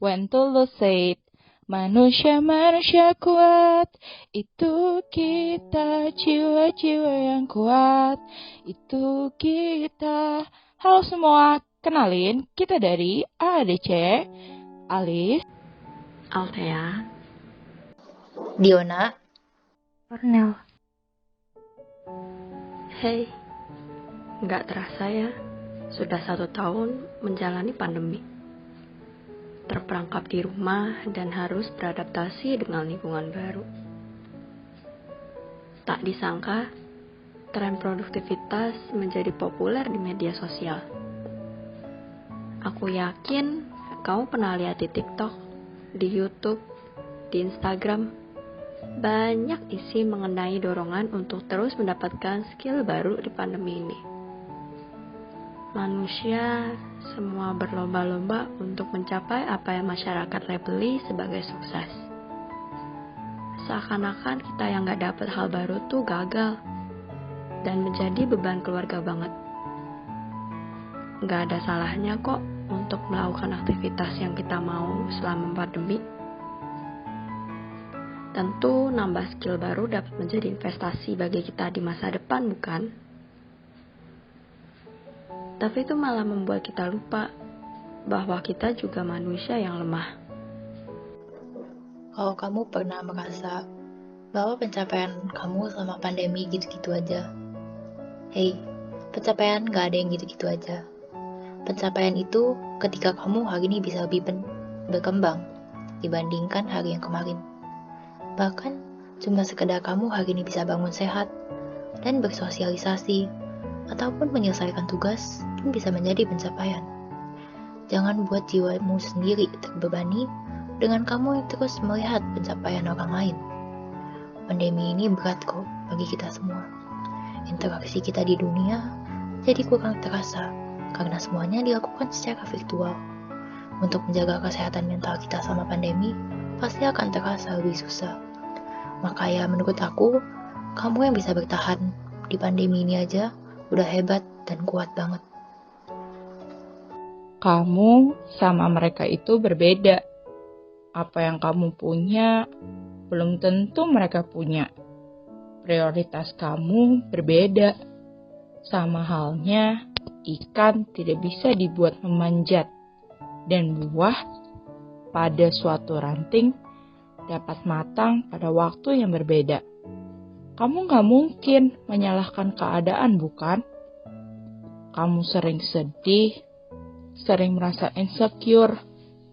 when Tulus said, manusia-manusia kuat, itu kita, jiwa-jiwa yang kuat, itu kita. Halo semua, kenalin, kita dari AADC, Alis, Althea, Diona, Cornel. Hey, nggak terasa ya, sudah 1 tahun menjalani pandemi. Terperangkap di rumah dan harus beradaptasi dengan lingkungan baru. Tak disangka, tren produktivitas menjadi populer di media sosial. Aku yakin kamu pernah lihat di TikTok, di YouTube, di Instagram, banyak isi mengenai dorongan untuk terus mendapatkan skill baru di pandemi ini. Manusia semua berlomba-lomba untuk mencapai apa yang masyarakat labeli sebagai sukses. Seakan-akan kita yang gak dapat hal baru tuh gagal dan menjadi beban keluarga banget. Gak ada salahnya kok untuk melakukan aktivitas yang kita mau selama pandemi. Tentu nambah skill baru dapat menjadi investasi bagi kita di masa depan, bukan? Tapi itu malah membuat kita lupa bahwa kita juga manusia yang lemah. kalau kamu pernah merasa bahwa pencapaian kamu selama pandemi gitu-gitu aja, hey, pencapaian gak ada yang gitu-gitu aja. Pencapaian itu ketika kamu hari ini bisa lebih berkembang dibandingkan hari yang kemarin. Bahkan cuma sekedar kamu hari ini bisa bangun sehat dan bersosialisasi ataupun menyelesaikan tugas pun bisa menjadi pencapaian. Jangan buat jiwamu sendiri terbebani dengan kamu yang terus melihat pencapaian orang lain. Pandemi ini berat kok bagi kita semua. Interaksi kita di dunia jadi kurang terasa karena semuanya dilakukan secara virtual. Untuk menjaga kesehatan mental kita sama pandemi pasti akan terasa lebih susah. Maka ya menurut aku, kamu yang bisa bertahan di pandemi ini aja udah hebat dan kuat banget. kamu sama mereka itu berbeda. Apa yang kamu punya, belum tentu mereka punya. Prioritas kamu berbeda. Sama halnya, ikan tidak bisa dibuat memanjat. Dan buah pada suatu ranting dapat matang pada waktu yang berbeda. Kamu gak mungkin menyalahkan keadaan, bukan? Kamu sering sedih, sering merasa insecure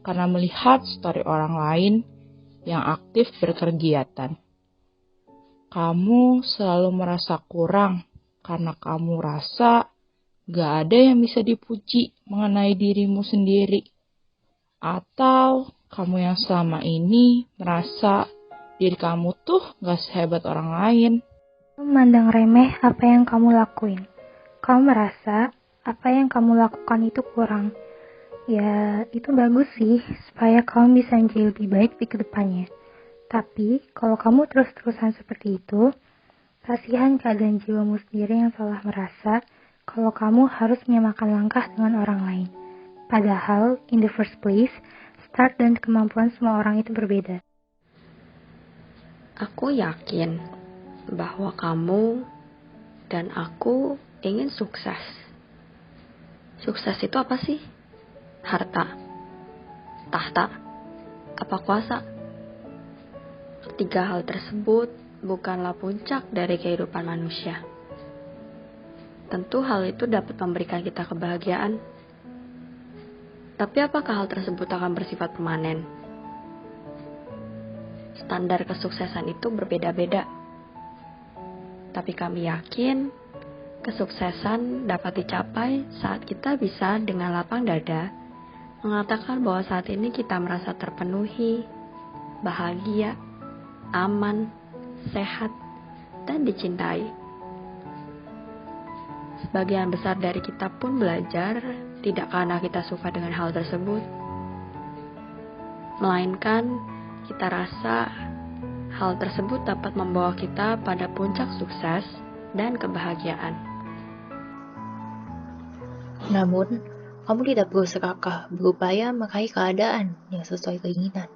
karena melihat story orang lain yang aktif berkegiatan. Kamu selalu merasa kurang karena kamu rasa gak ada yang bisa dipuji mengenai dirimu sendiri. Atau kamu yang selama ini merasa diri kamu tuh gak sehebat orang lain. Memandang remeh apa yang kamu lakuin. Kamu merasa apa yang kamu lakukan itu kurang. Ya, itu bagus sih, supaya kamu bisa menjadi lebih baik di kedepannya. Tapi, kalau kamu terus-terusan seperti itu, kasihan keadaan jiwamu sendiri yang salah merasa kalau kamu harus menyamakan langkah dengan orang lain. Padahal, in the first place, start dan kemampuan semua orang itu berbeda. Aku yakin bahwa kamu dan aku ingin sukses. Sukses itu apa sih? Harta, tahta, apa kuasa? Ketiga hal tersebut bukanlah puncak dari kehidupan manusia. Tentu hal itu dapat memberikan kita kebahagiaan. Tapi apakah hal tersebut akan bersifat permanen? Standar kesuksesan itu berbeda-beda. Tapi kami yakin kesuksesan dapat dicapai saat kita bisa dengan lapang dada mengatakan bahwa saat ini kita merasa terpenuhi, bahagia, aman, sehat, dan dicintai. Sebagian besar dari kita pun belajar tidak karena kita suka dengan hal tersebut, melainkan kita rasa hal tersebut dapat membawa kita pada puncak sukses dan kebahagiaan. Namun, Kamu tidak perlu serakah berupaya meraih keadaan yang sesuai keinginan.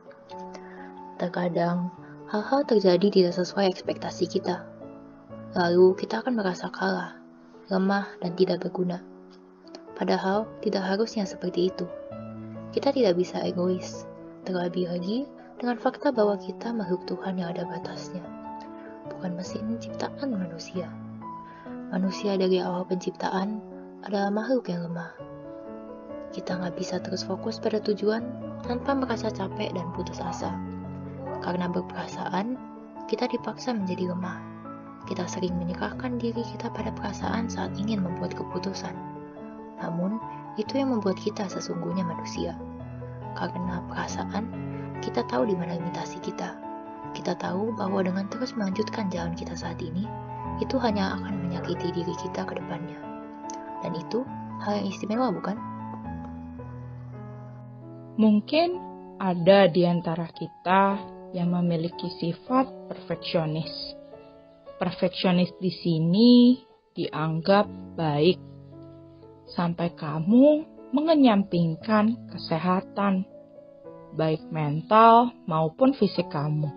Terkadang, hal-hal terjadi tidak sesuai ekspektasi kita. Lalu kita akan merasa kalah, lemah, dan tidak berguna. Padahal, tidak harusnya seperti itu. Kita tidak bisa egois, terlebih lagi dengan fakta bahwa kita makhluk Tuhan yang ada batasnya, bukan mesin ciptaan manusia. Manusia dari awal penciptaan adalah makhluk yang lemah. Kita nggak bisa terus fokus pada tujuan tanpa merasa capek dan putus asa. Karena berperasaan, kita dipaksa menjadi lemah. Kita sering menyerahkan diri kita pada perasaan saat ingin membuat keputusan. Namun, itu yang membuat kita sesungguhnya manusia. Karena perasaan, kita tahu di mana limitasi kita. Kita tahu bahwa dengan terus melanjutkan jalan kita saat ini, itu hanya akan menyakiti diri kita ke depannya. Dan itu hal yang istimewa, bukan? Mungkin ada di antara kita yang memiliki sifat perfeksionis. Perfeksionis di sini dianggap baik, sampai kamu mengenyampingkan kesehatan, baik mental maupun fisik kamu.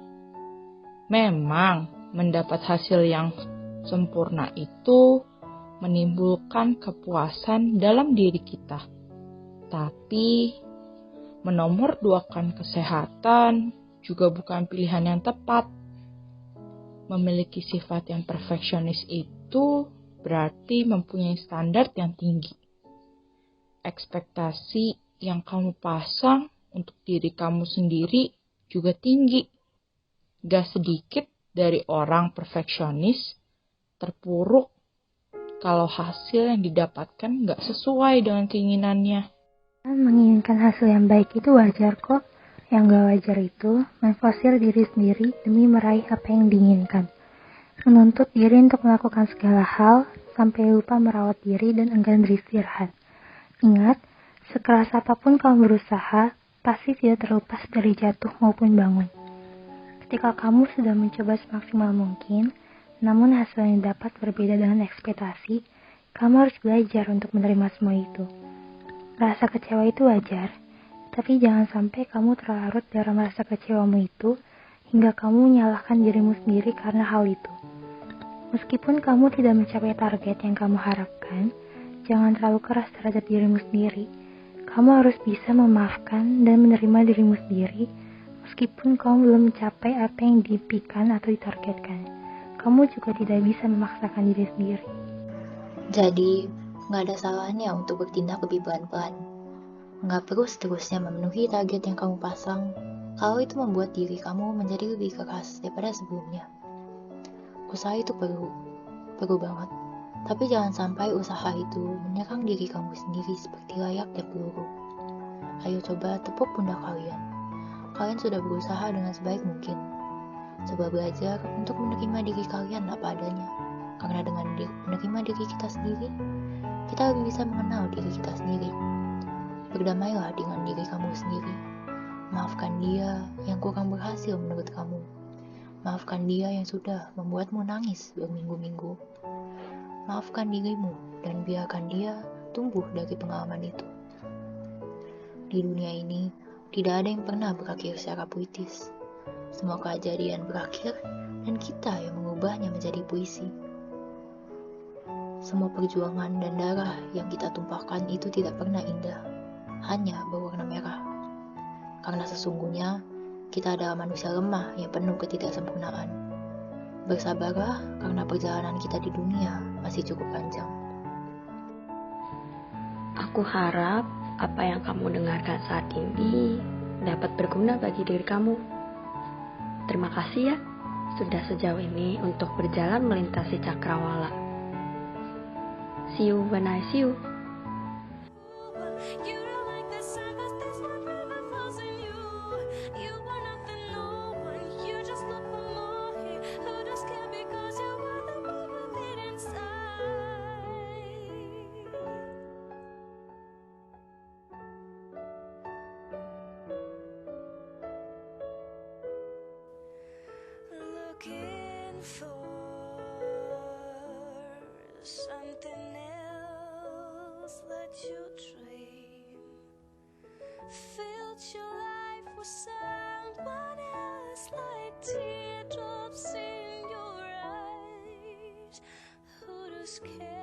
Memang mendapat hasil yang sempurna itu menimbulkan kepuasan dalam diri kita. Tapi menomorduakan kesehatan juga bukan pilihan yang tepat. Memiliki sifat yang perfeksionis itu berarti mempunyai standar yang tinggi. Ekspektasi yang kamu pasang untuk diri kamu sendiri juga tinggi. Gak sedikit dari orang perfeksionis terpuruk kalau hasil yang didapatkan gak sesuai dengan keinginannya. Menginginkan hasil yang baik itu wajar kok. Yang gak wajar itu memforsir diri sendiri demi meraih apa yang diinginkan. Menuntut diri untuk melakukan segala hal sampai lupa merawat diri dan enggan beristirahat. Ingat, sekeras apapun kamu berusaha, pasti tidak terlepas dari jatuh maupun bangun. Ketika kamu sudah mencoba semaksimal mungkin, namun hasil yang dapat berbeda dengan ekspektasi, kamu harus belajar untuk menerima semua itu. Rasa kecewa itu wajar, tapi jangan sampai kamu terlarut dalam rasa kecewamu itu hingga kamu menyalahkan dirimu sendiri karena hal itu. Meskipun kamu tidak mencapai target yang kamu harapkan, jangan terlalu keras terhadap dirimu sendiri. Kamu harus bisa memaafkan dan menerima dirimu sendiri meskipun kamu belum mencapai apa yang diimpikan atau ditargetkan. Kamu juga tidak bisa memaksakan diri sendiri. Jadi, nggak ada salahnya untuk bertindak lebih pelan-pelan. Nggak perlu seterusnya memenuhi target yang kamu pasang, kalau itu membuat diri kamu menjadi lebih keras daripada sebelumnya. Usaha itu perlu banget. Tapi jangan sampai usaha itu menyerang diri kamu sendiri seperti layaknya peluru. Ayo coba tepuk pundak kalian. Kalian sudah berusaha dengan sebaik mungkin. Coba belajar untuk menerima diri kalian apa adanya. Karena dengan menerima diri kita sendiri, kita lebih bisa mengenal diri kita sendiri. Berdamailah dengan diri kamu sendiri. Maafkan dia yang kurang berhasil menurut kamu. Maafkan dia yang sudah membuatmu nangis berminggu-minggu. Maafkan dirimu dan biarkan dia tumbuh dari pengalaman itu. Di dunia ini, tidak ada yang pernah berakhir secara puitis. Semua kejadian berakhir dan kita yang mengubahnya menjadi puisi. Semua perjuangan dan darah yang kita tumpahkan itu tidak pernah indah, hanya berwarna merah. Karena sesungguhnya, kita adalah manusia lemah yang penuh ketidaksempurnaan. Bersabarlah karena perjalanan kita di dunia masih cukup panjang. Aku harap apa yang kamu dengarkan saat ini dapat berguna bagi diri kamu. Terima kasih ya, sudah sejauh ini untuk berjalan melintasi cakrawala. See you when I see you. Looking for something else that you trade. filled your life with someone else, like teardrops in your eyes. Who does care?